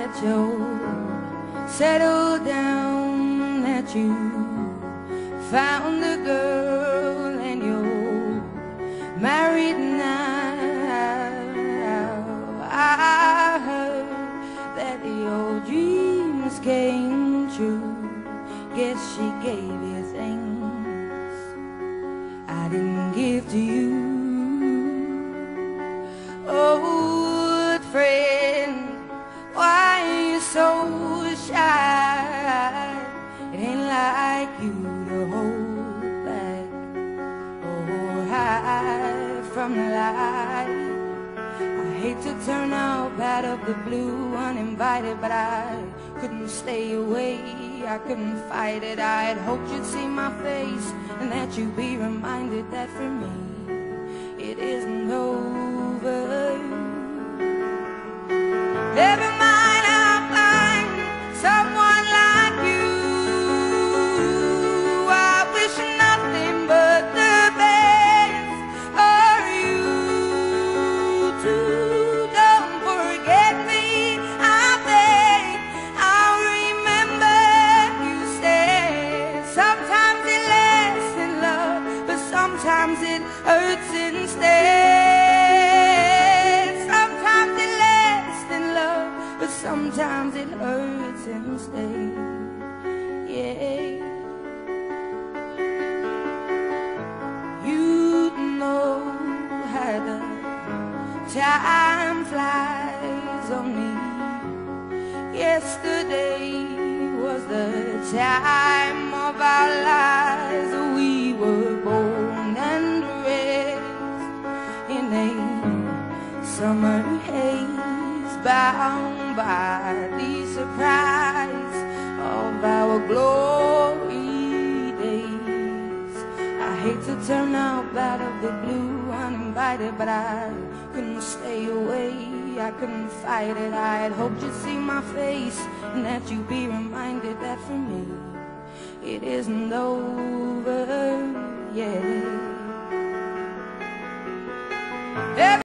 that you're settled down, that you found a girl and you're married now. I heard that your dreams came true. Guess she gave you things I didn't give to you. Old friend, why are you so shy? It ain't like you to hold back or hide from the light. I hate to turn up out of the blue uninvited, but I couldn't stay away, I couldn't fight it. I'd hoped you'd see my face and that you'd be reminded that for me it isn't over. Never mind, I'll find someone like you. I wish nothing but the best for you too. Don't forget me, I beg. I'll remember you said sometimes it lasts in love, but sometimes it hurts instead. Sometimes it hurts instead, yeah. You know how the time flies on me. Yesterday was the time of our lives. We were born and raised in a summer haze, bound by the surprise of our glory days. I hate to turn up out of the blue uninvited, but I couldn't stay away, I couldn't fight it. I had hoped you'd see my face and that you'd be reminded that for me it isn't over yet.